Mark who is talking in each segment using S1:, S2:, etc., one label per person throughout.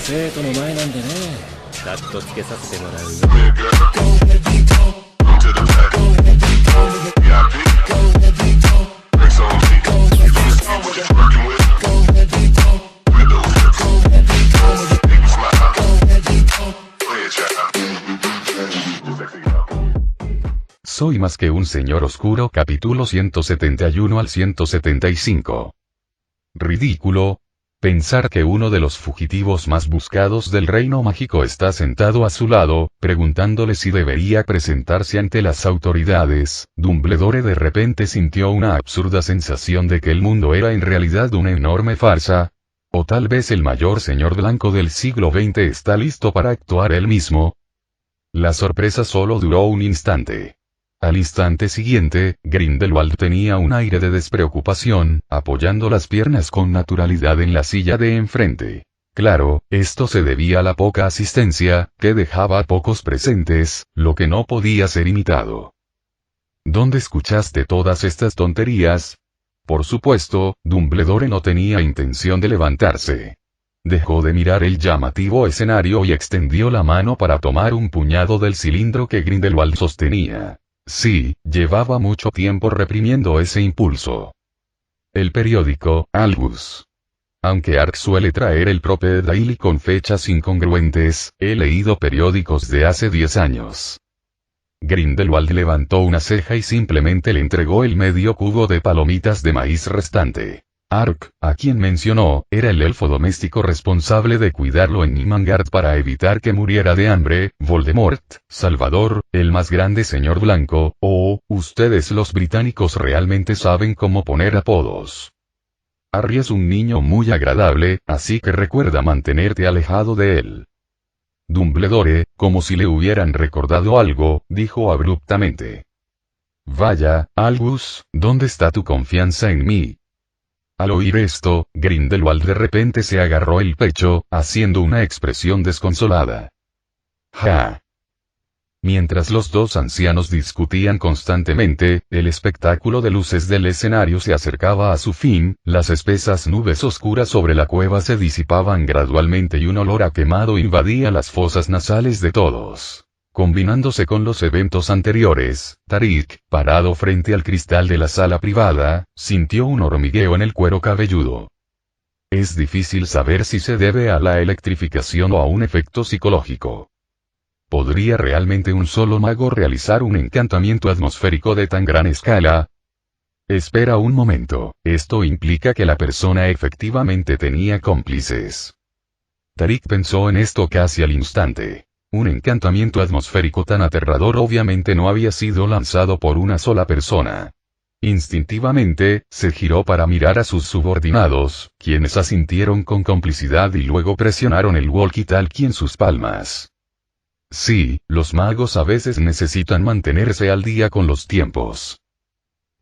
S1: 生徒の前なんでね。カットつけさせてもらうよ。
S2: Soy más que un señor oscuro, capítulo 171 al 175. Ridículo. Pensar que uno de los fugitivos más buscados del reino mágico está sentado a su lado, preguntándole si debería presentarse ante las autoridades. Dumbledore de repente sintió una absurda sensación de que el mundo era en realidad una enorme farsa. O tal vez el mayor señor blanco del siglo XX está listo para actuar él mismo. La sorpresa solo duró un instante. Al instante siguiente, Grindelwald tenía un aire de despreocupación, apoyando las piernas con naturalidad en la silla de enfrente. Claro, esto se debía a la poca asistencia, que dejaba a pocos presentes, lo que no podía ser imitado. ¿Dónde escuchaste todas estas tonterías? Por supuesto, Dumbledore no tenía intención de levantarse. Dejó de mirar el llamativo escenario y extendió la mano para tomar un puñado del cilindro que Grindelwald sostenía. Sí, llevaba mucho tiempo reprimiendo ese impulso. El periódico, Albus. Aunque Ark suele traer el Prope Daily con fechas incongruentes, he leído periódicos de hace 10 años. Grindelwald levantó una ceja y simplemente le entregó el medio cubo de palomitas de maíz restante. Ark, a quien mencionó, era el elfo doméstico responsable de cuidarlo en Nimangard para evitar que muriera de hambre. Voldemort, Salvador, el más grande señor blanco. Ustedes los británicos realmente saben cómo poner apodos. Harry es un niño muy agradable, así que recuerda mantenerte alejado de él. Dumbledore, como si le hubieran recordado algo, dijo abruptamente. Vaya, Albus, ¿dónde está tu confianza en mí? Al oír esto, Grindelwald de repente se agarró el pecho, haciendo una expresión desconsolada. ¡Ja! Mientras los dos ancianos discutían constantemente, el espectáculo de luces del escenario se acercaba a su fin, las espesas nubes oscuras sobre la cueva se disipaban gradualmente y un olor a quemado invadía las fosas nasales de todos. Combinándose con los eventos anteriores, Tariq, parado frente al cristal de la sala privada, sintió un hormigueo en el cuero cabelludo. Es difícil saber si se debe a la electrificación o a un efecto psicológico. ¿Podría realmente un solo mago realizar un encantamiento atmosférico de tan gran escala? Espera un momento, esto implica que la persona efectivamente tenía cómplices. Tariq pensó en esto casi al instante. Un encantamiento atmosférico tan aterrador obviamente no había sido lanzado por una sola persona. Instintivamente, se giró para mirar a sus subordinados, quienes asintieron con complicidad y luego presionaron el walkie-talkie en sus palmas. Sí, los magos a veces necesitan mantenerse al día con los tiempos.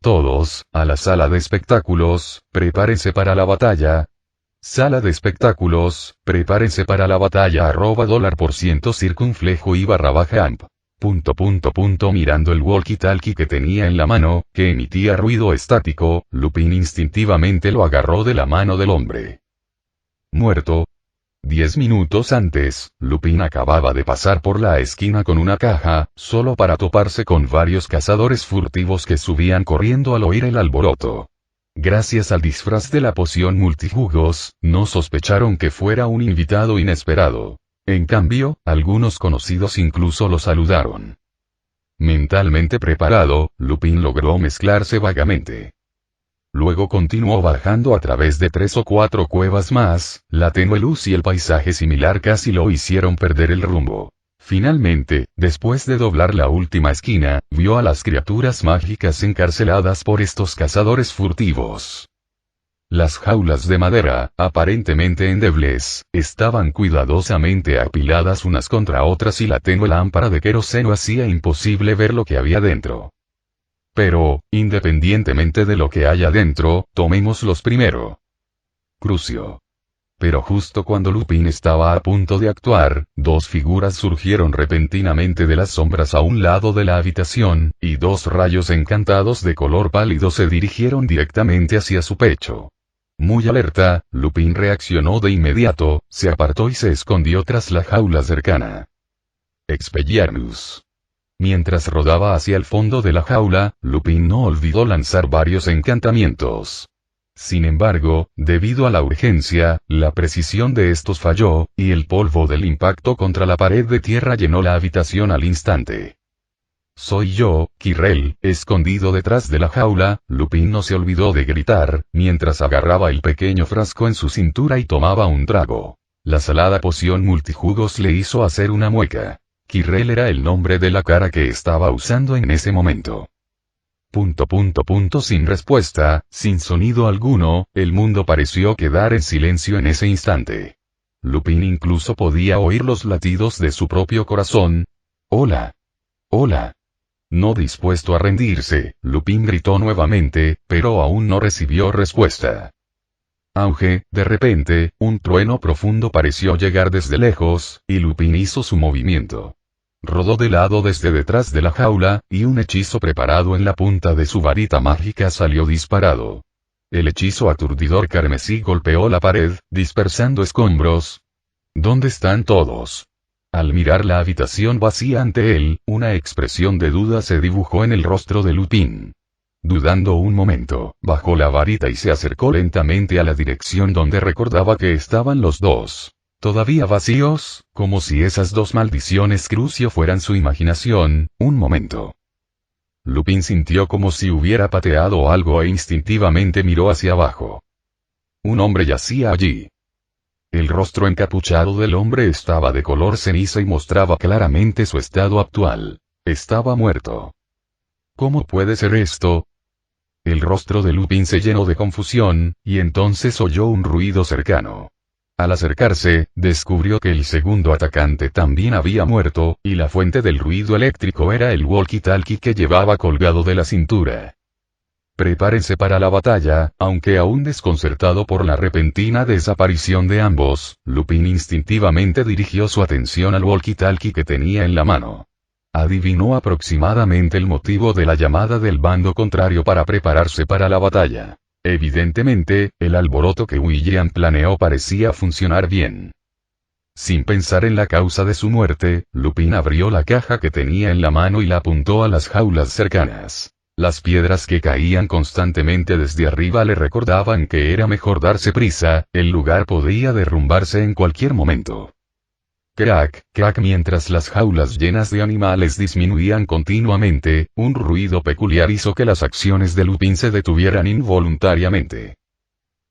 S2: Todos, a la sala de espectáculos, prepárense para la batalla. Sala de espectáculos, prepárense para la batalla $% circunflejo y /amp. Mirando el walkie-talkie que tenía en la mano, que emitía ruido estático, Lupin instintivamente lo agarró de la mano del hombre. Muerto. 10 minutos antes, Lupin acababa de pasar por la esquina con una caja, solo para toparse con varios cazadores furtivos que subían corriendo al oír el alboroto. Gracias al disfraz de la poción multijugos, no sospecharon que fuera un invitado inesperado. En cambio, algunos conocidos incluso lo saludaron. Mentalmente preparado, Lupin logró mezclarse vagamente. Luego continuó bajando a través de 3 o 4 cuevas más, la tenue luz y el paisaje similar casi lo hicieron perder el rumbo. Finalmente, después de doblar la última esquina, vio a las criaturas mágicas encarceladas por estos cazadores furtivos. Las jaulas de madera, aparentemente endebles, estaban cuidadosamente apiladas unas contra otras y la tenue lámpara de queroseno hacía imposible ver lo que había dentro. Pero, independientemente de lo que haya dentro, tomémoslos primero. Crucio. Pero justo cuando Lupin estaba a punto de actuar, dos figuras surgieron repentinamente de las sombras a un lado de la habitación, y dos rayos encantados de color pálido se dirigieron directamente hacia su pecho. Muy alerta, Lupin reaccionó de inmediato, se apartó y se escondió tras la jaula cercana. Expelliarmus. Mientras rodaba hacia el fondo de la jaula, Lupin no olvidó lanzar varios encantamientos. Sin embargo, debido a la urgencia, la precisión de estos falló, y el polvo del impacto contra la pared de tierra llenó la habitación al instante. Soy yo, Quirrell, escondido detrás de la jaula. Lupin no se olvidó de gritar, mientras agarraba el pequeño frasco en su cintura y tomaba un trago. La salada poción multijugos le hizo hacer una mueca. Quirrell era el nombre de la cara que estaba usando en ese momento. Sin respuesta, sin sonido alguno, el mundo pareció quedar en silencio en ese instante. Lupin incluso podía oír los latidos de su propio corazón. Hola. Hola. No dispuesto a rendirse, Lupin gritó nuevamente, pero aún no recibió respuesta. Auge, de repente, un trueno profundo pareció llegar desde lejos, y Lupin hizo su movimiento. Rodó de lado desde detrás de la jaula, y un hechizo preparado en la punta de su varita mágica salió disparado. El hechizo aturdidor carmesí golpeó la pared, dispersando escombros. ¿Dónde están todos? Al mirar la habitación vacía ante él, una expresión de duda se dibujó en el rostro de Lupin. Dudando un momento, bajó la varita y se acercó lentamente a la dirección donde recordaba que estaban los dos. Todavía vacíos, como si esas dos maldiciones crucio fueran su imaginación. Un momento. Lupin sintió como si hubiera pateado algo e instintivamente miró hacia abajo. Un hombre yacía allí. El rostro encapuchado del hombre estaba de color ceniza y mostraba claramente su estado actual. Estaba muerto. ¿Cómo puede ser esto? El rostro de Lupin se llenó de confusión, y entonces oyó un ruido cercano. Al acercarse, descubrió que el segundo atacante también había muerto, y la fuente del ruido eléctrico era el walkie-talkie que llevaba colgado de la cintura. Prepárense para la batalla. Aunque aún desconcertado por la repentina desaparición de ambos, Lupin instintivamente dirigió su atención al walkie-talkie que tenía en la mano. Adivinó aproximadamente el motivo de la llamada del bando contrario para prepararse para la batalla. Evidentemente, el alboroto que William planeó parecía funcionar bien. Sin pensar en la causa de su muerte, Lupin abrió la caja que tenía en la mano y la apuntó a las jaulas cercanas. Las piedras que caían constantemente desde arriba le recordaban que era mejor darse prisa, el lugar podía derrumbarse en cualquier momento. Crack, crack. Mientras las jaulas llenas de animales disminuían continuamente, un ruido peculiar hizo que las acciones de Lupin se detuvieran involuntariamente.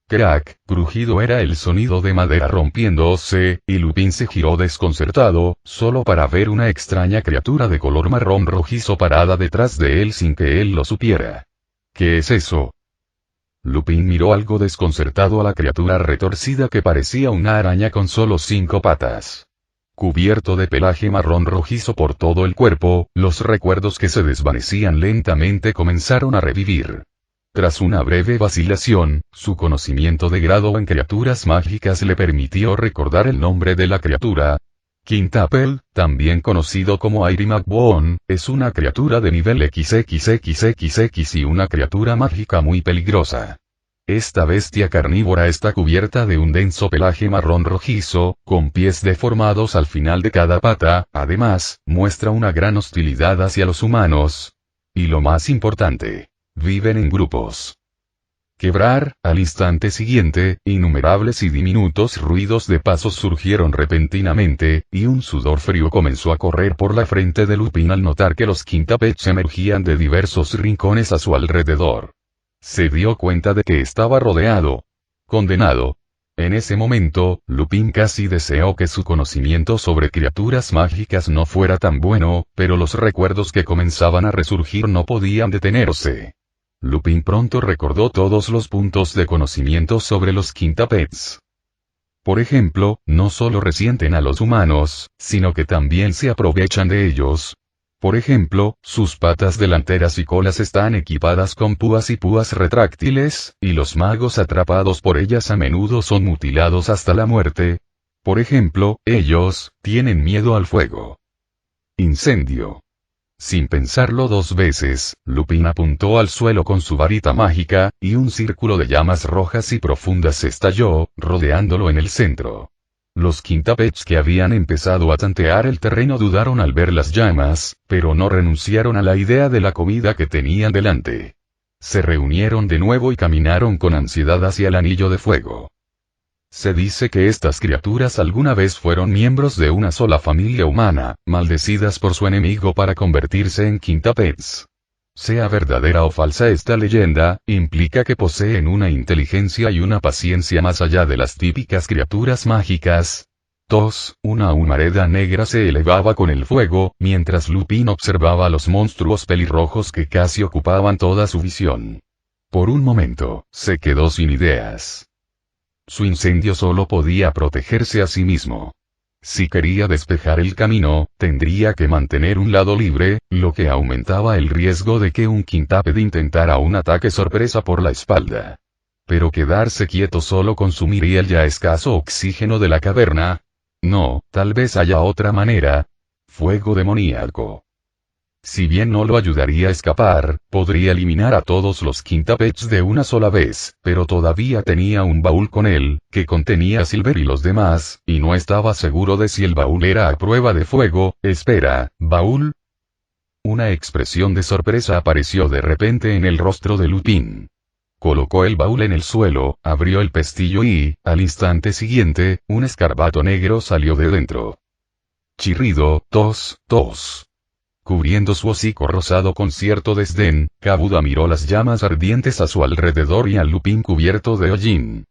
S2: Crack, crujido era el sonido de madera rompiéndose, y Lupin se giró desconcertado, solo para ver una extraña criatura de color marrón rojizo parada detrás de él sin que él lo supiera. ¿Qué es eso? Lupin miró algo desconcertado a la criatura retorcida que parecía una araña con solo 5 patas. Cubierto de pelaje marrón rojizo por todo el cuerpo, los recuerdos que se desvanecían lentamente comenzaron a revivir. Tras una breve vacilación, su conocimiento de grado en criaturas mágicas le permitió recordar el nombre de la criatura. Quintupple, también conocido como Airy McBone, es una criatura de nivel XXXXX y una criatura mágica muy peligrosa. Esta bestia carnívora está cubierta de un denso pelaje marrón rojizo, con pies deformados al final de cada pata. Además, muestra una gran hostilidad hacia los humanos. Y lo más importante, viven en grupos. Quebrar. Al instante siguiente, innumerables y diminutos ruidos de pasos surgieron repentinamente, y un sudor frío comenzó a correr por la frente de Lupin al notar que los Quintuples emergían de diversos rincones a su alrededor. Se dio cuenta de que estaba rodeado. Condenado. En ese momento, Lupin casi deseó que su conocimiento sobre criaturas mágicas no fuera tan bueno, pero los recuerdos que comenzaban a resurgir no podían detenerse. Lupin pronto recordó todos los puntos de conocimiento sobre los Quintuples. Por ejemplo, no solo resienten a los humanos, sino que también se aprovechan de ellos. Por ejemplo, sus patas delanteras y colas están equipadas con púas y púas retráctiles, y los magos atrapados por ellas a menudo son mutilados hasta la muerte. Por ejemplo, ellos tienen miedo al fuego. Incendio. Sin pensarlo dos veces, Lupin apuntó al suelo con su varita mágica, y un círculo de llamas rojas y profundas estalló, rodeándolo en el centro. Los quintapets que habían empezado a tantear el terreno dudaron al ver las llamas, pero no renunciaron a la idea de la comida que tenían delante. Se reunieron de nuevo y caminaron con ansiedad hacia el anillo de fuego. Se dice que estas criaturas alguna vez fueron miembros de una sola familia humana, maldecidas por su enemigo para convertirse en quintapets. Sea verdadera o falsa esta leyenda, implica que poseen una inteligencia y una paciencia más allá de las típicas criaturas mágicas. Una humareda negra se elevaba con el fuego, mientras Lupin observaba a los monstruos pelirrojos que casi ocupaban toda su visión. Por un momento, se quedó sin ideas. Su incendio solo podía protegerse a sí mismo. Si quería despejar el camino, tendría que mantener un lado libre, lo que aumentaba el riesgo de que un quintaped intentara un ataque sorpresa por la espalda. Pero quedarse quieto solo consumiría el ya escaso oxígeno de la caverna. No, tal vez haya otra manera. Fuego demoníaco. Si bien no lo ayudaría a escapar, podría eliminar a todos los quintapets de una sola vez, pero todavía tenía un baúl con él, que contenía a Silver y los demás, y no estaba seguro de si el baúl era a prueba de fuego. Espera, ¿baúl? Una expresión de sorpresa apareció de repente en el rostro de Lupin. Colocó el baúl en el suelo, abrió el pestillo y, al instante siguiente, un escarabato negro salió de dentro. Chirrido, tos. Cubriendo su hocico rosado con cierto desdén, Kabuda miró las llamas ardientes a su alrededor y a Lupin cubierto de hollín.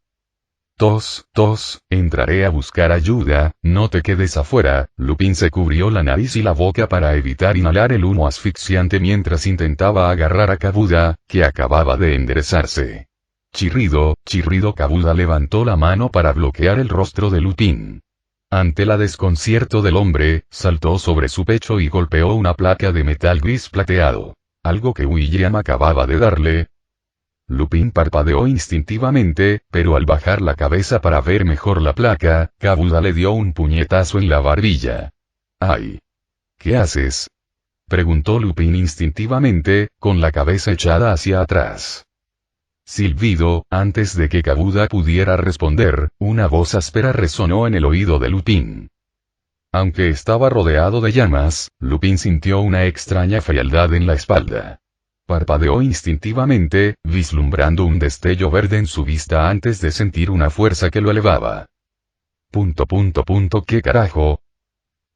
S2: Entraré a buscar ayuda, no te quedes afuera. Lupin se cubrió la nariz y la boca para evitar inhalar el humo asfixiante mientras intentaba agarrar a Kabuda, que acababa de enderezarse. Chirrido. Kabuda levantó la mano para bloquear el rostro de Lupin. Ante la desconcierto del hombre, saltó sobre su pecho y golpeó una placa de metal gris plateado. Algo que William acababa de darle. Lupin parpadeó instintivamente, pero al bajar la cabeza para ver mejor la placa, Kabuda le dio un puñetazo en la barbilla. ¡Ay! ¿Qué haces?, preguntó Lupin instintivamente, con la cabeza echada hacia atrás. Silbido. Antes de que Kabuda pudiera responder, una voz áspera resonó en el oído de Lupin. Aunque estaba rodeado de llamas, Lupin sintió una extraña frialdad en la espalda. Parpadeó instintivamente, vislumbrando un destello verde en su vista antes de sentir una fuerza que lo elevaba. ¿Qué carajo?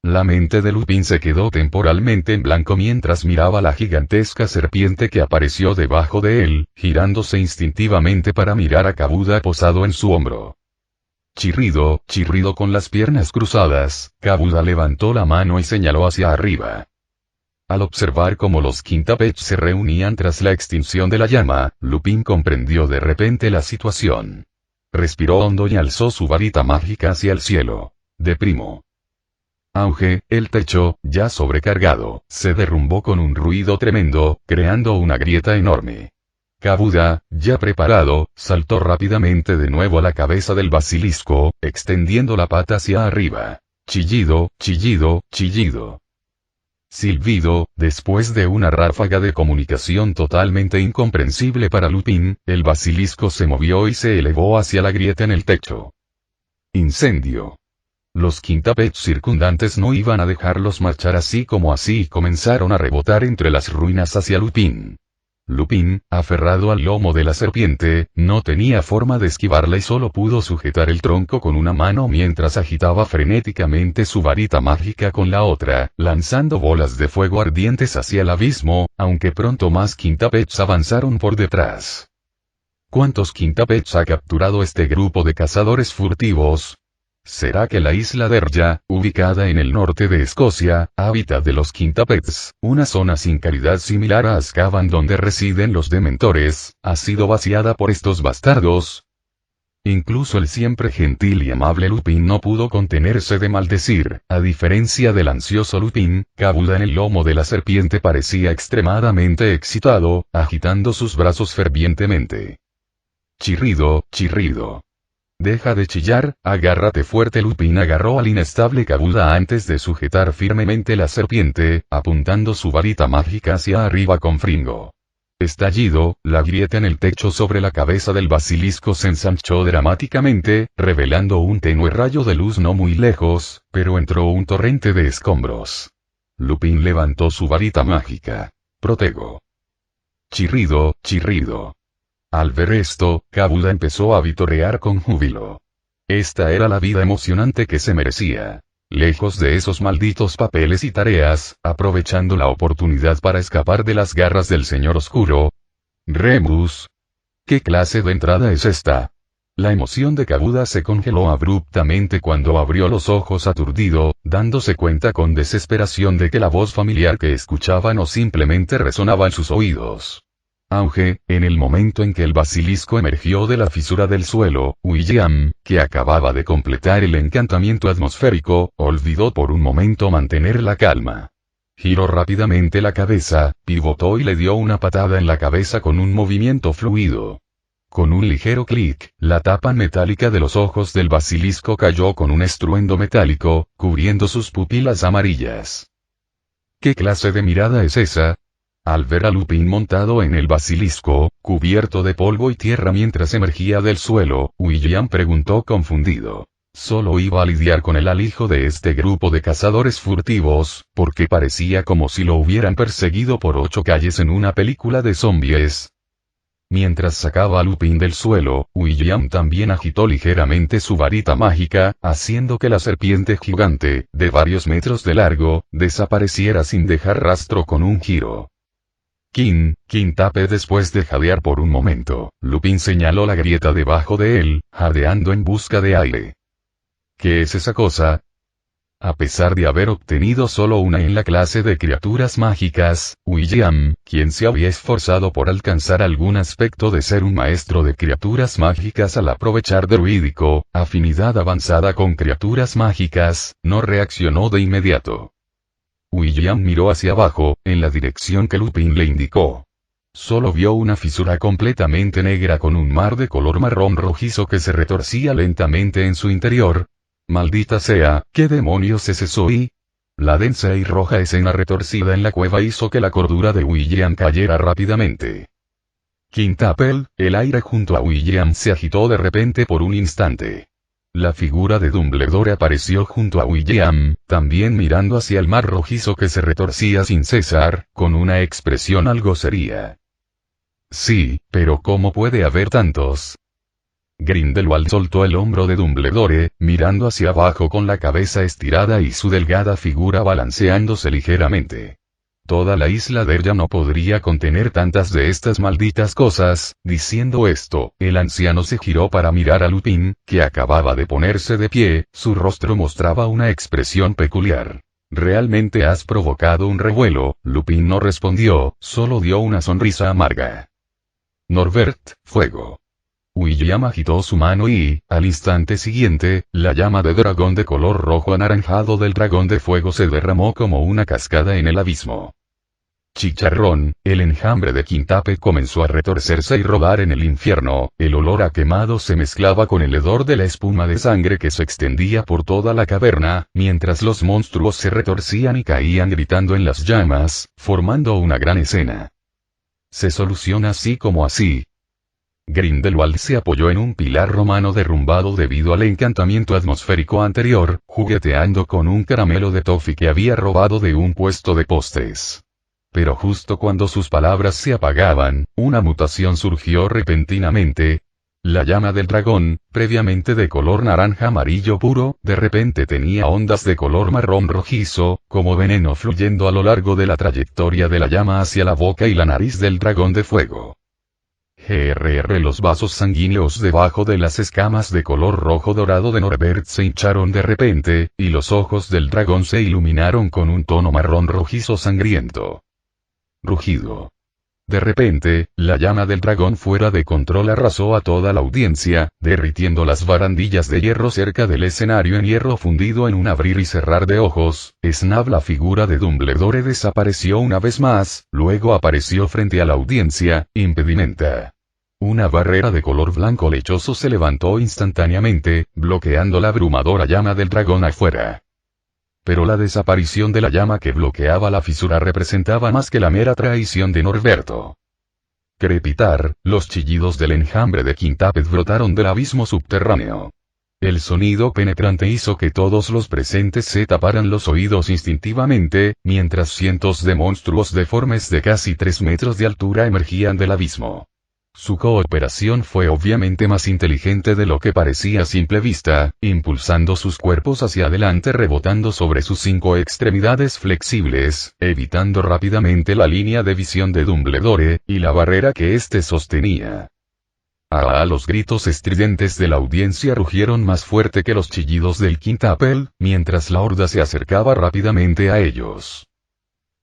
S2: La mente de Lupin se quedó temporalmente en blanco mientras miraba la gigantesca serpiente que apareció debajo de él, girándose instintivamente para mirar a Kabuda posado en su hombro. Chirrido con las piernas cruzadas, Kabuda levantó la mano y señaló hacia arriba. Al observar cómo los quintapets se reunían tras la extinción de la llama, Lupin comprendió de repente la situación. Respiró hondo y alzó su varita mágica hacia el cielo. Deprimo. Auge, el techo, ya sobrecargado, se derrumbó con un ruido tremendo, creando una grieta enorme. Kabuda, ya preparado, saltó rápidamente de nuevo a la cabeza del basilisco, extendiendo la pata hacia arriba. Chillido. Silbido. Después de una ráfaga de comunicación totalmente incomprensible para Lupin, el basilisco se movió y se elevó hacia la grieta en el techo. Incendio. Los quintapets circundantes no iban a dejarlos marchar así como así y comenzaron a rebotar entre las ruinas hacia Lupin. Lupin, aferrado al lomo de la serpiente, no tenía forma de esquivarla y solo pudo sujetar el tronco con una mano mientras agitaba frenéticamente su varita mágica con la otra, lanzando bolas de fuego ardientes hacia el abismo, aunque pronto más quintapets avanzaron por detrás. ¿Cuántos quintapets ha capturado este grupo de cazadores furtivos? ¿Será que la isla Derya, ubicada en el norte de Escocia, hábitat de los quintapets, una zona sin caridad similar a Azkaban donde residen los dementores, ha sido vaciada por estos bastardos? Incluso el siempre gentil y amable Lupin no pudo contenerse de maldecir. A diferencia del ansioso Lupin, Kabuda en el lomo de la serpiente parecía extremadamente excitado, agitando sus brazos fervientemente. Chirrido. Deja de chillar, agárrate fuerte. Lupin agarró al inestable Kabuda antes de sujetar firmemente la serpiente, apuntando su varita mágica hacia arriba con Fringo. Estallido, la grieta en el techo sobre la cabeza del basilisco se ensanchó dramáticamente, revelando un tenue rayo de luz no muy lejos, pero entró un torrente de escombros. Lupin levantó su varita mágica. Protego. Chirrido, chirrido. Al ver esto, Kabuda empezó a vitorear con júbilo. Esta era la vida emocionante que se merecía. Lejos de esos malditos papeles y tareas, aprovechando la oportunidad para escapar de las garras del Señor Oscuro. Remus. ¿Qué clase de entrada es esta? La emoción de Kabuda se congeló abruptamente cuando abrió los ojos aturdido, dándose cuenta con desesperación de que la voz familiar que escuchaba no simplemente resonaba en sus oídos. Aunque, en el momento en que el basilisco emergió de la fisura del suelo, William, que acababa de completar el encantamiento atmosférico, olvidó por un momento mantener la calma. Giró rápidamente la cabeza, pivotó y le dio una patada en la cabeza con un movimiento fluido. Con un ligero clic, la tapa metálica de los ojos del basilisco cayó con un estruendo metálico, cubriendo sus pupilas amarillas. ¿Qué clase de mirada es esa? Al ver a Lupin montado en el basilisco, cubierto de polvo y tierra mientras emergía del suelo, William preguntó confundido. Solo iba a lidiar con el alijo de este grupo de cazadores furtivos, porque parecía como si lo hubieran perseguido por 8 calles en una película de zombies. Mientras sacaba a Lupin del suelo, William también agitó ligeramente su varita mágica, haciendo que la serpiente gigante, de varios metros de largo, desapareciera sin dejar rastro con un giro. Quintape. Después de jadear por un momento, Lupin señaló la grieta debajo de él, jadeando en busca de aire. ¿Qué es esa cosa? A pesar de haber obtenido solo una en la clase de criaturas mágicas, William, quien se había esforzado por alcanzar algún aspecto de ser un maestro de criaturas mágicas al aprovechar druídico, afinidad avanzada con criaturas mágicas, no reaccionó de inmediato. William miró hacia abajo, en la dirección que Lupin le indicó. Solo vio una fisura completamente negra con un mar de color marrón rojizo que se retorcía lentamente en su interior. Maldita sea, ¿qué demonios es eso? Y la densa y roja escena retorcida en la cueva hizo que la cordura de William cayera rápidamente. Quintuple, el aire junto a William se agitó de repente por un instante. La figura de Dumbledore apareció junto a William, también mirando hacia el mar rojizo que se retorcía sin cesar, con una expresión algo seria. Sí, pero ¿cómo puede haber tantos? Grindelwald soltó el hombro de Dumbledore, mirando hacia abajo con la cabeza estirada y su delgada figura balanceándose ligeramente. Toda la isla de ya no podría contener tantas de estas malditas cosas. Diciendo esto, el anciano se giró para mirar a Lupin, que acababa de ponerse de pie, su rostro mostraba una expresión peculiar. ¿Realmente has provocado un revuelo? Lupin no respondió, solo dio una sonrisa amarga. Norbert, fuego. William agitó su mano y, al instante siguiente, la llama de dragón de color rojo anaranjado del dragón de fuego se derramó como una cascada en el abismo. Chicharrón, el enjambre de Quintape comenzó a retorcerse y rodar en el infierno, el olor a quemado se mezclaba con el hedor de la espuma de sangre que se extendía por toda la caverna, mientras los monstruos se retorcían y caían gritando en las llamas, formando una gran escena. Se soluciona así como así. Grindelwald se apoyó en un pilar romano derrumbado debido al encantamiento atmosférico anterior, jugueteando con un caramelo de toffee que había robado de un puesto de postres. Pero justo cuando sus palabras se apagaban, una mutación surgió repentinamente. La llama del dragón, previamente de color naranja amarillo puro, de repente tenía ondas de color marrón rojizo, como veneno fluyendo a lo largo de la trayectoria de la llama hacia la boca y la nariz del dragón de fuego. Los vasos sanguíneos debajo de las escamas de color rojo dorado de Norbert se hincharon de repente, y los ojos del dragón se iluminaron con un tono marrón rojizo sangriento. Rugido. De repente, la llama del dragón fuera de control arrasó a toda la audiencia, derritiendo las barandillas de hierro cerca del escenario en hierro fundido en un abrir y cerrar de ojos. Snap, la figura de Dumbledore desapareció una vez más, luego apareció frente a la audiencia, impedimenta. Una barrera de color blanco lechoso se levantó instantáneamente, bloqueando la abrumadora llama del dragón afuera. Pero la desaparición de la llama que bloqueaba la fisura representaba más que la mera traición de Norberto. Crepitar, los chillidos del enjambre de Quintapet brotaron del abismo subterráneo. El sonido penetrante hizo que todos los presentes se taparan los oídos instintivamente, mientras cientos de monstruos deformes de casi 3 metros de altura emergían del abismo. Su cooperación fue obviamente más inteligente de lo que parecía a simple vista, impulsando sus cuerpos hacia adelante rebotando sobre sus 5 extremidades flexibles, evitando rápidamente la línea de visión de Dumbledore, y la barrera que éste sostenía. Los gritos estridentes de la audiencia rugieron más fuerte que los chillidos del quintapel, mientras la horda se acercaba rápidamente a ellos.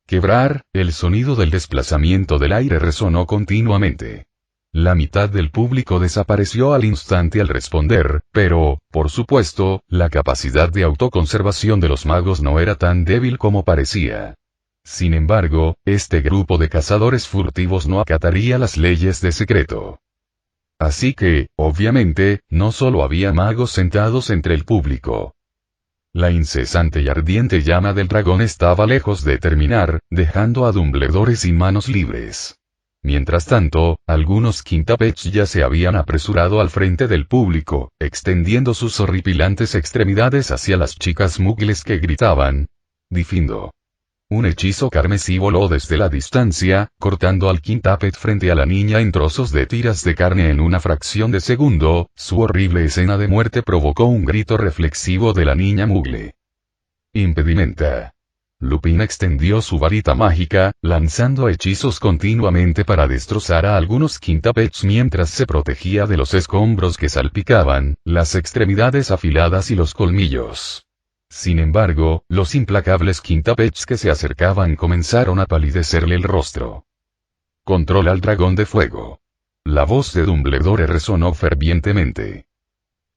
S2: Quebrar, el sonido del desplazamiento del aire resonó continuamente. La mitad del público desapareció al instante al responder, pero, por supuesto, la capacidad de autoconservación de los magos no era tan débil como parecía. Sin embargo, este grupo de cazadores furtivos no acataría las leyes de secreto. Así que, obviamente, no solo había magos sentados entre el público. La incesante y ardiente llama del dragón estaba lejos de terminar, dejando a Dumbledore sin manos libres. Mientras tanto, algunos quintapets ya se habían apresurado al frente del público, extendiendo sus horripilantes extremidades hacia las chicas mugles que gritaban: «Difindo». Un hechizo carmesí voló desde la distancia, cortando al quintapet frente a la niña en trozos de tiras de carne en una fracción de segundo. Su horrible escena de muerte provocó un grito reflexivo de la niña mugle. Impedimenta. Lupin extendió su varita mágica, lanzando hechizos continuamente para destrozar a algunos quintapets mientras se protegía de los escombros que salpicaban, las extremidades afiladas y los colmillos. Sin embargo, los implacables quintapets que se acercaban comenzaron a palidecerle el rostro. «Controla al dragón de fuego». La voz de Dumbledore resonó fervientemente.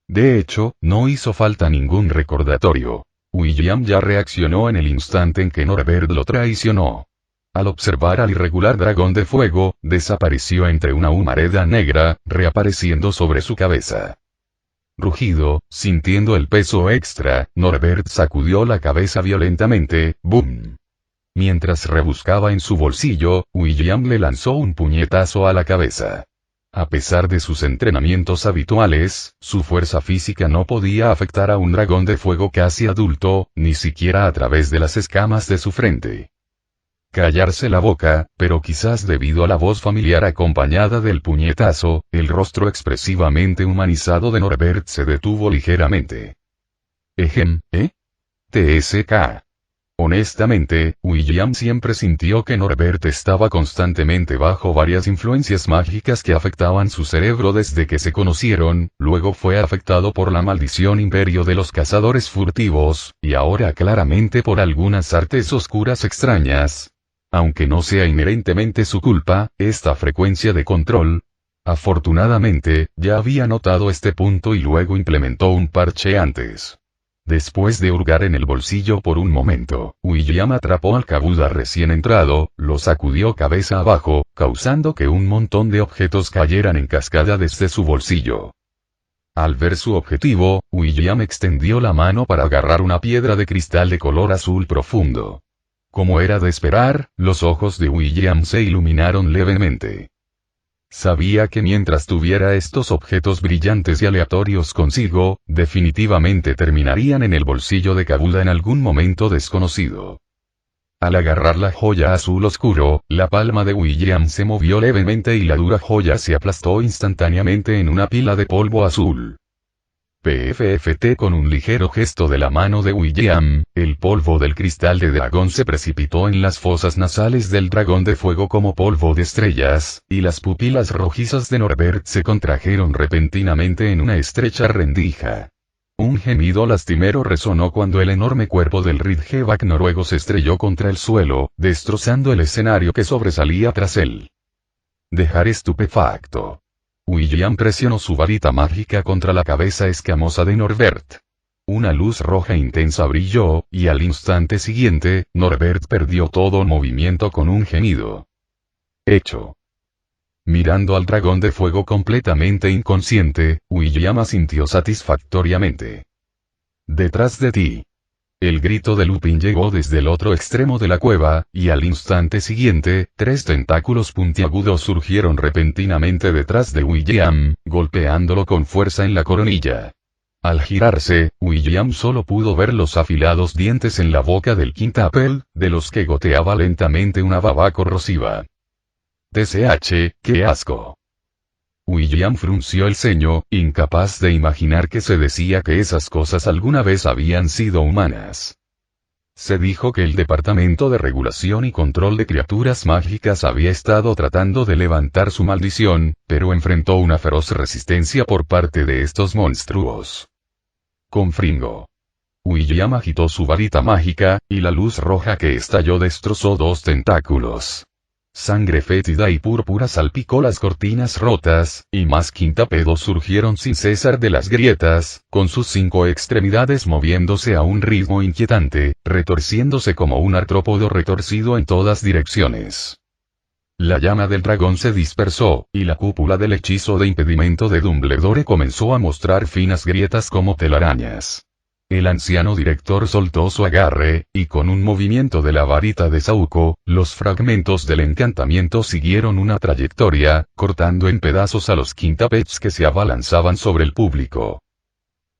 S2: De hecho, no hizo falta ningún recordatorio. William ya reaccionó en el instante en que Norbert lo traicionó. Al observar al irregular dragón de fuego, desapareció entre una humareda negra, reapareciendo sobre su cabeza. Rugido, sintiendo el peso extra, Norbert sacudió la cabeza violentamente, ¡boom! Mientras rebuscaba en su bolsillo, William le lanzó un puñetazo a la cabeza. A pesar de sus entrenamientos habituales, su fuerza física no podía afectar a un dragón de fuego casi adulto, ni siquiera a través de las escamas de su frente. Callarse la boca, pero quizás debido a la voz familiar acompañada del puñetazo, el rostro expresivamente humanizado de Norbert se detuvo ligeramente. TSK. Honestamente, William siempre sintió que Norbert estaba constantemente bajo varias influencias mágicas que afectaban su cerebro desde que se conocieron, luego fue afectado por la maldición imperio de los cazadores furtivos, y ahora claramente por algunas artes oscuras extrañas. Aunque no sea inherentemente su culpa, esta frecuencia de control. Afortunadamente, ya había notado este punto y luego implementó un parche antes. Después de hurgar en el bolsillo por un momento, William atrapó al Kabuda recién entrado, lo sacudió cabeza abajo, causando que un montón de objetos cayeran en cascada desde su bolsillo. Al ver su objetivo, William extendió la mano para agarrar una piedra de cristal de color azul profundo. Como era de esperar, los ojos de William se iluminaron levemente. Sabía que mientras tuviera estos objetos brillantes y aleatorios consigo, definitivamente terminarían en el bolsillo de Kabuda en algún momento desconocido. Al agarrar la joya azul oscuro, la palma de William se movió levemente y la dura joya se aplastó instantáneamente en una pila de polvo azul. PFFT. Con un ligero gesto de la mano de William, el polvo del cristal de dragón se precipitó en las fosas nasales del dragón de fuego como polvo de estrellas, y las pupilas rojizas de Norbert se contrajeron repentinamente en una estrecha rendija. Un gemido lastimero resonó cuando el enorme cuerpo del Ridgeback noruego se estrelló contra el suelo, destrozando el escenario que sobresalía tras él. Dejar estupefacto. William presionó su varita mágica contra la cabeza escamosa de Norbert. Una luz roja intensa brilló, y al instante siguiente, Norbert perdió todo movimiento con un gemido. Hecho. Mirando al dragón de fuego completamente inconsciente, William asintió satisfactoriamente. Detrás de ti. El grito de Lupin llegó desde el otro extremo de la cueva, y al instante siguiente, 3 tentáculos puntiagudos surgieron repentinamente detrás de William, golpeándolo con fuerza en la coronilla. Al girarse, William solo pudo ver los afilados dientes en la boca del quintuple, de los que goteaba lentamente una baba corrosiva. TCH, ¡qué asco! William frunció el ceño, incapaz de imaginar que se decía que esas cosas alguna vez habían sido humanas. Se dijo que el Departamento de Regulación y Control de Criaturas Mágicas había estado tratando de levantar su maldición, pero enfrentó una feroz resistencia por parte de estos monstruos. Con Fringo. William agitó su varita mágica, y la luz roja que estalló destrozó 2 tentáculos. Sangre fétida y púrpura salpicó las cortinas rotas, y más quintápedos surgieron sin cesar de las grietas, con sus 5 extremidades moviéndose a un ritmo inquietante, retorciéndose como un artrópodo retorcido en todas direcciones. La llama del dragón se dispersó, y la cúpula del hechizo de impedimento de Dumbledore comenzó a mostrar finas grietas como telarañas. El anciano director soltó su agarre, y con un movimiento de la varita de Sauco, los fragmentos del encantamiento siguieron una trayectoria, cortando en pedazos a los quintuples que se abalanzaban sobre el público.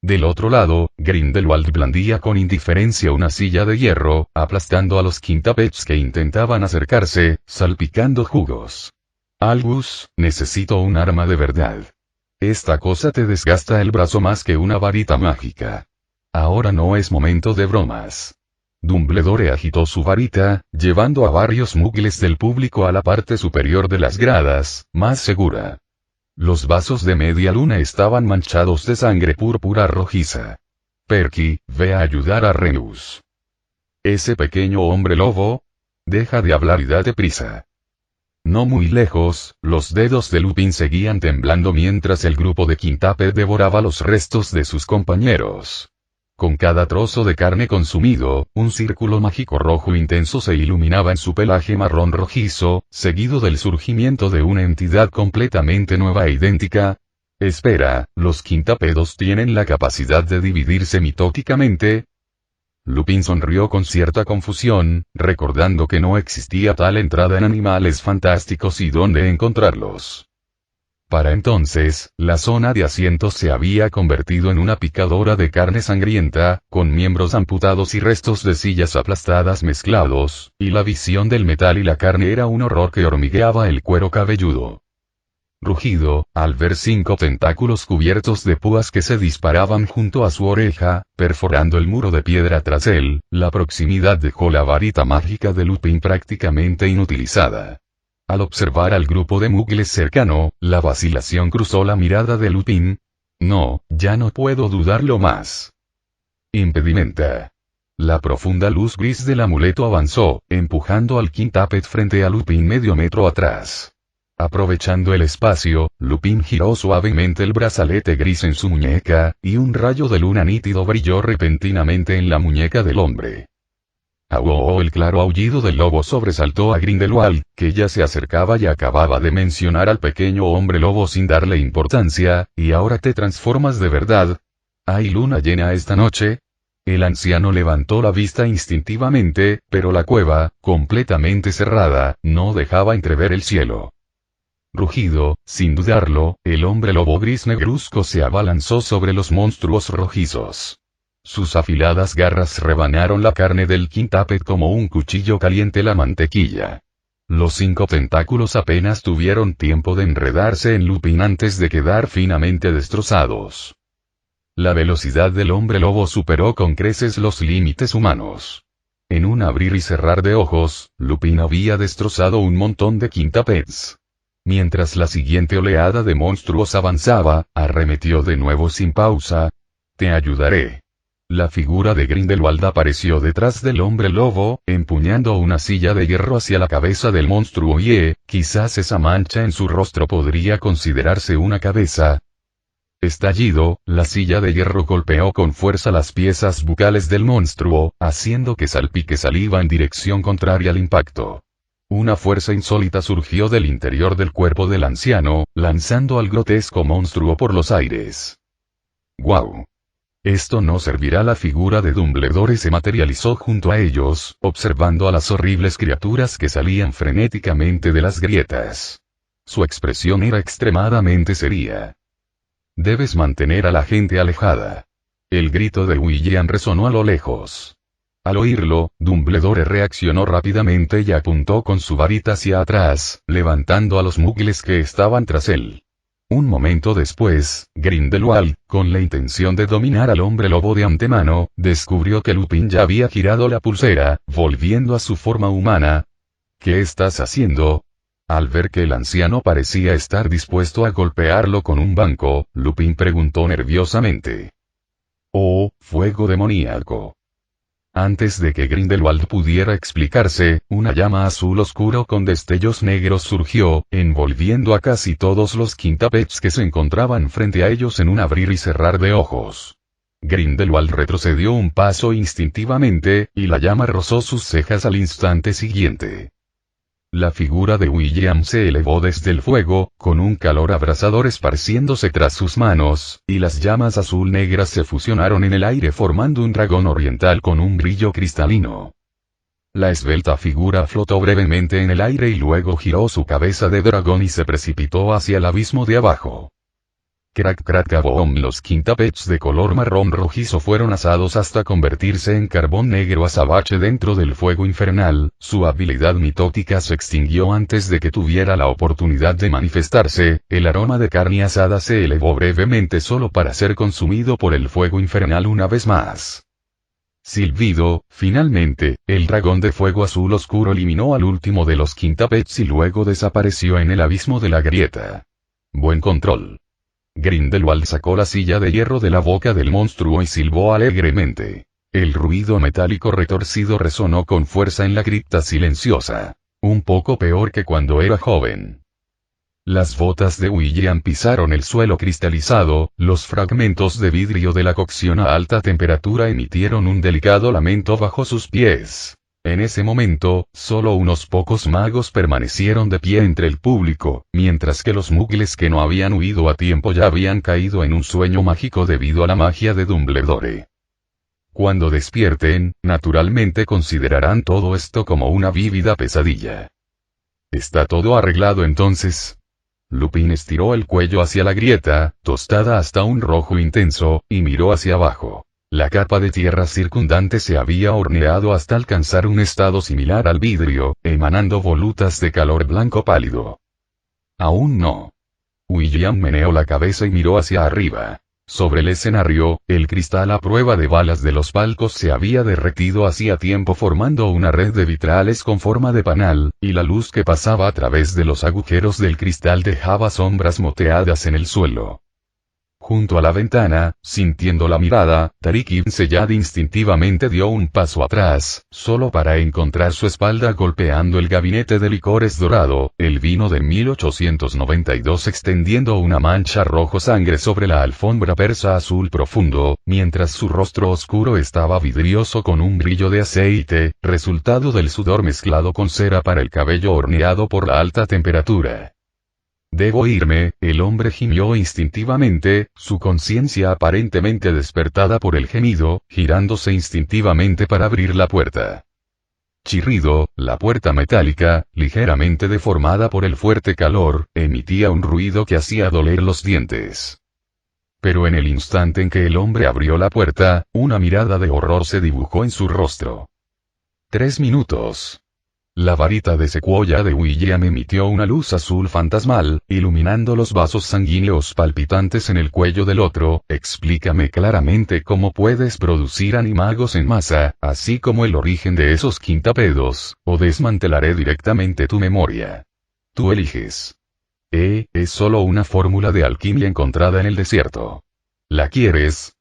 S2: Del otro lado, Grindelwald blandía con indiferencia una silla de hierro, aplastando a los quintuples que intentaban acercarse, salpicando jugos. Albus, necesito un arma de verdad. Esta cosa te desgasta el brazo más que una varita mágica. Ahora no es momento de bromas. Dumbledore agitó su varita, llevando a varios muggles del público a la parte superior de las gradas, más segura. Los vasos de media luna estaban manchados de sangre púrpura rojiza. Perky, ve a ayudar a Remus. Ese pequeño hombre lobo. Deja de hablar y date prisa. No muy lejos, los dedos de Lupin seguían temblando mientras el grupo de quintuple devoraba los restos de sus compañeros. Con cada trozo de carne consumido, un círculo mágico rojo intenso se iluminaba en su pelaje marrón rojizo, seguido del surgimiento de una entidad completamente nueva e idéntica. Espera, ¿los quintápedos tienen la capacidad de dividirse mitóticamente? Lupin sonrió con cierta confusión, recordando que no existía tal entrada en Animales Fantásticos y dónde encontrarlos. Para entonces, la zona de asientos se había convertido en una picadora de carne sangrienta, con miembros amputados y restos de sillas aplastadas mezclados, y la visión del metal y la carne era un horror que hormigueaba el cuero cabelludo. Rugido, al ver 5 tentáculos cubiertos de púas que se disparaban junto a su oreja, perforando el muro de piedra tras él, la proximidad dejó la varita mágica de Lupin prácticamente inutilizada. Al observar al grupo de muggles cercano, la vacilación cruzó la mirada de Lupin. No, ya no puedo dudarlo más. Impedimenta. La profunda luz gris del amuleto avanzó, empujando al quintuple frente a Lupin medio metro atrás. Aprovechando el espacio, Lupin giró suavemente el brazalete gris en su muñeca, y un rayo de luna nítido brilló repentinamente en la muñeca del hombre. El claro aullido del lobo sobresaltó a Grindelwald, que ya se acercaba y acababa de mencionar al pequeño hombre lobo sin darle importancia, ¿y ahora te transformas de verdad? ¿Hay luna llena esta noche? El anciano levantó la vista instintivamente, pero la cueva, completamente cerrada, no dejaba entrever el cielo. Rugido, sin dudarlo, el hombre lobo gris negruzco se abalanzó sobre los monstruos rojizos. Sus afiladas garras rebanaron la carne del quintuple como un cuchillo caliente la mantequilla. Los 5 tentáculos apenas tuvieron tiempo de enredarse en Lupin antes de quedar finamente destrozados. La velocidad del hombre lobo superó con creces los límites humanos. En un abrir y cerrar de ojos, Lupin había destrozado un montón de quintuples. Mientras la siguiente oleada de monstruos avanzaba, arremetió de nuevo sin pausa. Te ayudaré. La figura de Grindelwald apareció detrás del hombre lobo, empuñando una silla de hierro hacia la cabeza del monstruo y, quizás esa mancha en su rostro podría considerarse una cabeza. Estallido, la silla de hierro golpeó con fuerza las piezas bucales del monstruo, haciendo que salpique saliva en dirección contraria al impacto. Una fuerza insólita surgió del interior del cuerpo del anciano, lanzando al grotesco monstruo por los aires. ¡Guau! Esto no servirá. La figura de Dumbledore se materializó junto a ellos, observando a las horribles criaturas que salían frenéticamente de las grietas. Su expresión era extremadamente seria. Debes mantener a la gente alejada. El grito de William resonó a lo lejos. Al oírlo, Dumbledore reaccionó rápidamente y apuntó con su varita hacia atrás, levantando a los muggles que estaban tras él. Un momento después, Grindelwald, con la intención de dominar al hombre lobo de antemano, descubrió que Lupin ya había girado la pulsera, volviendo a su forma humana. ¿Qué estás haciendo? Al ver que el anciano parecía estar dispuesto a golpearlo con un banco, Lupin preguntó nerviosamente. «Oh, fuego demoníaco». Antes de que Grindelwald pudiera explicarse, una llama azul oscuro con destellos negros surgió, envolviendo a casi todos los quintapets que se encontraban frente a ellos en un abrir y cerrar de ojos. Grindelwald retrocedió un paso instintivamente, y la llama rozó sus cejas al instante siguiente. La figura de William se elevó desde el fuego, con un calor abrasador esparciéndose tras sus manos, y las llamas azul-negras se fusionaron en el aire formando un dragón oriental con un brillo cristalino. La esbelta figura flotó brevemente en el aire y luego giró su cabeza de dragón y se precipitó hacia el abismo de abajo. Crack crack kaboom. Los quintapets de color marrón rojizo fueron asados hasta convertirse en carbón negro azabache dentro del fuego infernal. Su habilidad mitótica se extinguió antes de que tuviera la oportunidad de manifestarse. El aroma de carne asada se elevó brevemente solo para ser consumido por el fuego infernal una vez más. Silbido. Finalmente, el dragón de fuego azul oscuro eliminó al último de los quintapets y luego desapareció en el abismo de la grieta. Buen control. Grindelwald sacó la silla de hierro de la boca del monstruo y silbó alegremente. El ruido metálico retorcido resonó con fuerza en la cripta silenciosa. Un poco peor que cuando era joven. Las botas de William pisaron el suelo cristalizado, los fragmentos de vidrio de la cocción a alta temperatura emitieron un delicado lamento bajo sus pies. En ese momento, solo unos pocos magos permanecieron de pie entre el público, mientras que los muggles que no habían huido a tiempo ya habían caído en un sueño mágico debido a la magia de Dumbledore. Cuando despierten, naturalmente considerarán todo esto como una vívida pesadilla. ¿Está todo arreglado entonces? Lupin estiró el cuello hacia la grieta, tostada hasta un rojo intenso, y miró hacia abajo. La capa de tierra circundante se había horneado hasta alcanzar un estado similar al vidrio, emanando volutas de calor blanco pálido. Aún no. William meneó la cabeza y miró hacia arriba. Sobre el escenario, el cristal a prueba de balas de los palcos se había derretido hacía tiempo formando una red de vitrales con forma de panal, y la luz que pasaba a través de los agujeros del cristal dejaba sombras moteadas en el suelo. Junto a la ventana, sintiendo la mirada, Tariq Ibn Ziyad instintivamente dio un paso atrás, solo para encontrar su espalda golpeando el gabinete de licores dorado, el vino de 1892 extendiendo una mancha rojo sangre sobre la alfombra persa azul profundo, mientras su rostro oscuro estaba vidrioso con un brillo de aceite, resultado del sudor mezclado con cera para el cabello horneado por la alta temperatura. Debo irme, el hombre gimió instintivamente, su conciencia aparentemente despertada por el gemido, girándose instintivamente para abrir la puerta. Chirrido, la puerta metálica, ligeramente deformada por el fuerte calor, emitía un ruido que hacía doler los dientes. Pero en el instante en que el hombre abrió la puerta, una mirada de horror se dibujó en su rostro. 3 minutos. La varita de secuoya de William emitió una luz azul fantasmal, iluminando los vasos sanguíneos palpitantes en el cuello del otro. Explícame claramente cómo puedes producir animagos en masa, así como el origen de esos quintapedos, o desmantelaré directamente tu memoria. Tú eliges. Es solo una fórmula de alquimia encontrada en el desierto. ¿La quieres?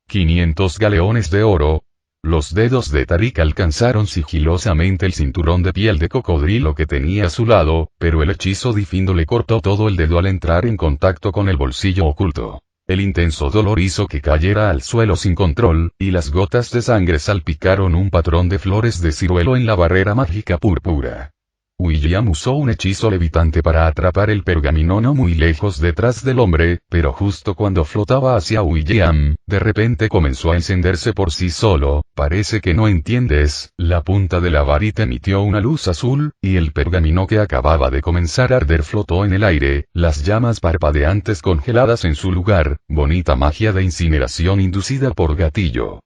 S2: 500 galeones de oro. Los dedos de Tariq alcanzaron sigilosamente el cinturón de piel de cocodrilo que tenía a su lado, pero el hechizo Difindo le cortó todo el dedo al entrar en contacto con el bolsillo oculto. El intenso dolor hizo que cayera al suelo sin control, y las gotas de sangre salpicaron un patrón de flores de ciruelo en la barrera mágica púrpura. William usó un hechizo levitante para atrapar el pergamino no muy lejos detrás del hombre, pero justo cuando flotaba hacia William, de repente comenzó a encenderse por sí solo. Parece que no entiendes, la punta de la varita emitió una luz azul, y el pergamino que acababa de comenzar a arder flotó en el aire, las llamas parpadeantes congeladas en su lugar, bonita magia de incineración inducida por gatillo.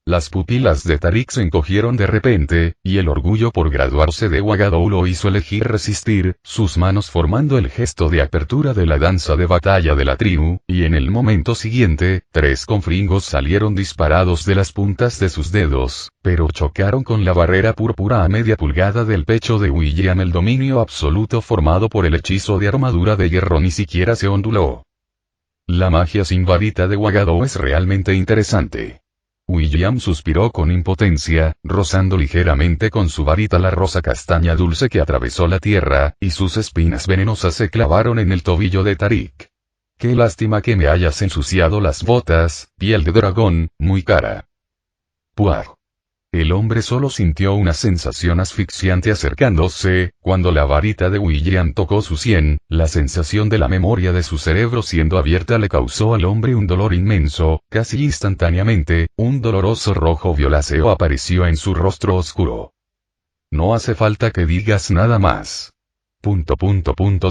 S2: Las pupilas de Tariq se encogieron de repente, y el orgullo por graduarse de Wagadow lo hizo elegir resistir, sus manos formando el gesto de apertura de la danza de batalla de la tribu, y en el momento siguiente, 3 confringos salieron disparados de las puntas de sus dedos, pero chocaron con la barrera púrpura a media pulgada del pecho de William. El dominio absoluto formado por el hechizo de armadura de hierro ni siquiera se onduló. La magia sin varita de Wagadow es realmente interesante. William suspiró con impotencia, rozando ligeramente con su varita la rosa castaña dulce que atravesó la tierra, y sus espinas venenosas se clavaron en el tobillo de Tariq. Qué lástima que me hayas ensuciado las botas, piel de dragón, muy cara. ¡Puah! El hombre solo sintió una sensación asfixiante acercándose, cuando la varita de William tocó su sien. La sensación de la memoria de su cerebro siendo abierta le causó al hombre un dolor inmenso. Casi instantáneamente, un doloroso rojo violáceo apareció en su rostro oscuro. No hace falta que digas nada más.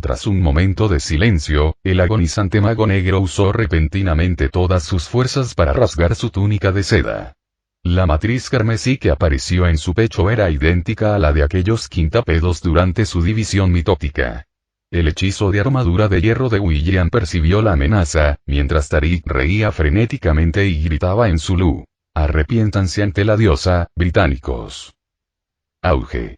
S2: Tras un momento de silencio, el agonizante mago negro usó repentinamente todas sus fuerzas para rasgar su túnica de seda. La matriz carmesí que apareció en su pecho era idéntica a la de aquellos quintapedos durante su división mitótica. El hechizo de armadura de hierro de William percibió la amenaza, mientras Tariq reía frenéticamente y gritaba en zulú: «Arrepiéntanse ante la diosa, británicos». Auge.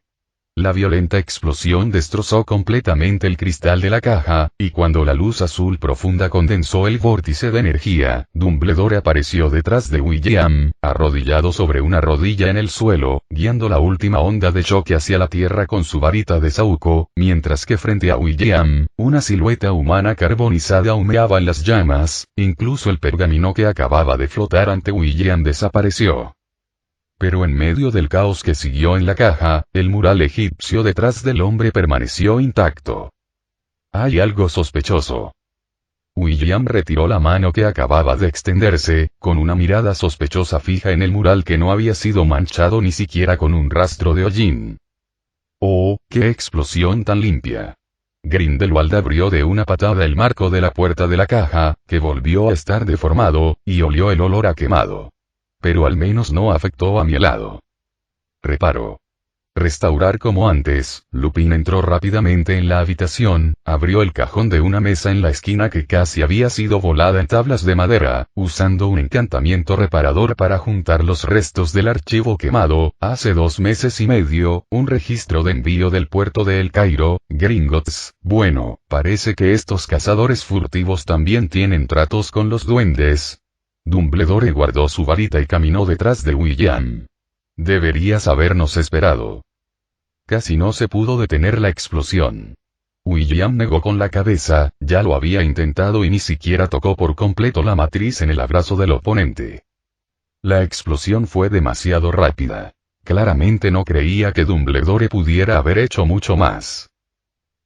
S2: La violenta explosión destrozó completamente el cristal de la caja, y cuando la luz azul profunda condensó el vórtice de energía, Dumbledore apareció detrás de William, arrodillado sobre una rodilla en el suelo, guiando la última onda de choque hacia la tierra con su varita de saúco, mientras que frente a William, una silueta humana carbonizada humeaba en las llamas. Incluso el pergamino que acababa de flotar ante William desapareció. Pero en medio del caos que siguió en la caja, el mural egipcio detrás del hombre permaneció intacto. Hay algo sospechoso. William retiró la mano que acababa de extenderse, con una mirada sospechosa fija en el mural que no había sido manchado ni siquiera con un rastro de hollín. ¡Oh, qué explosión tan limpia! Grindelwald abrió de una patada el marco de la puerta de la caja, que volvió a estar deformado, y olió el olor a quemado. Pero al menos no afectó a mi helado. Reparo. Restaurar como antes. Lupin entró rápidamente en la habitación, abrió el cajón de una mesa en la esquina que casi había sido volada en tablas de madera, usando un encantamiento reparador para juntar los restos del archivo quemado. Hace 2 meses y medio, un registro de envío del puerto de El Cairo, Gringotts. Bueno, parece que estos cazadores furtivos también tienen tratos con los duendes. Dumbledore guardó su varita y caminó detrás de William. Deberías habernos esperado. Casi no se pudo detener la explosión. William negó con la cabeza, ya lo había intentado y ni siquiera tocó por completo la matriz en el abrazo del oponente. La explosión fue demasiado rápida. Claramente no creía que Dumbledore pudiera haber hecho mucho más.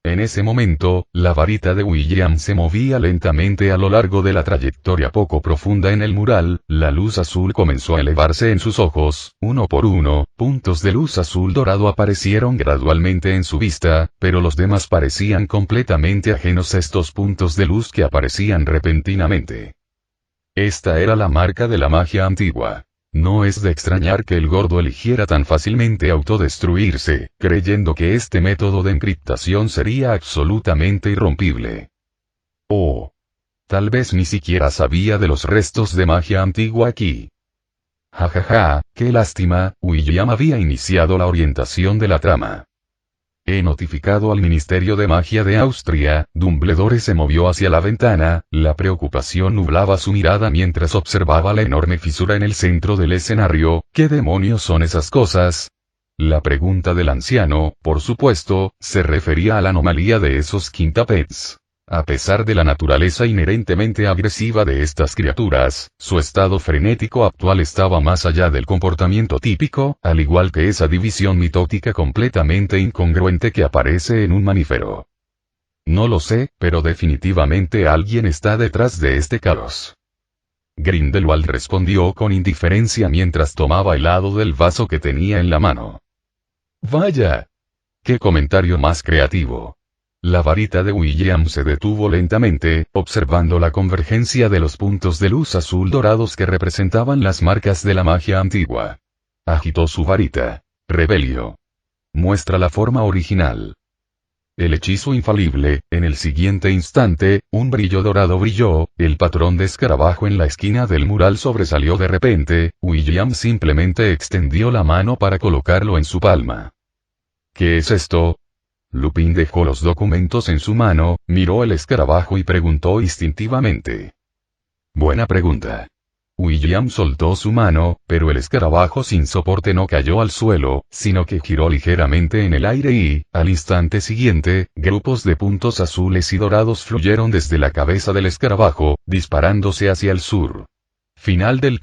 S2: En ese momento, la varita de William se movía lentamente a lo largo de la trayectoria poco profunda en el mural. La luz azul comenzó a elevarse en sus ojos, uno por uno, puntos de luz azul dorado aparecieron gradualmente en su vista, pero los demás parecían completamente ajenos a estos puntos de luz que aparecían repentinamente. Esta era la marca de la magia antigua. No es de extrañar que el gordo eligiera tan fácilmente autodestruirse, creyendo que este método de encriptación sería absolutamente irrompible. Oh. Tal vez ni siquiera sabía de los restos de magia antigua aquí. Jajaja, qué lástima, William había iniciado la orientación de la trama. He notificado al Ministerio de Magia de Austria. Dumbledore se movió hacia la ventana, la preocupación nublaba su mirada mientras observaba la enorme fisura en el centro del escenario. ¿Qué demonios son esas cosas? La pregunta del anciano, por supuesto, se refería a la anomalía de esos quintapeds. A pesar de la naturaleza inherentemente agresiva de estas criaturas, su estado frenético actual estaba más allá del comportamiento típico, al igual que esa división mitótica completamente incongruente que aparece en un mamífero. No lo sé, pero definitivamente alguien está detrás de este caos. Grindelwald respondió con indiferencia mientras tomaba helado del vaso que tenía en la mano. Vaya. ¡Qué comentario más creativo! La varita de William se detuvo lentamente, observando la convergencia de los puntos de luz azul dorados que representaban las marcas de la magia antigua. Agitó su varita. Rebelio. Muestra la forma original. El hechizo infalible. En el siguiente instante, un brillo dorado brilló, el patrón de escarabajo en la esquina del mural sobresalió de repente, William simplemente extendió la mano para colocarlo en su palma. ¿Qué es esto? Lupin dejó los documentos en su mano, miró el escarabajo y preguntó instintivamente. Buena pregunta. William soltó su mano, pero el escarabajo sin soporte no cayó al suelo, sino que giró ligeramente en el aire y, al instante siguiente, grupos de puntos azules y dorados fluyeron desde la cabeza del escarabajo, disparándose hacia el sur. Final del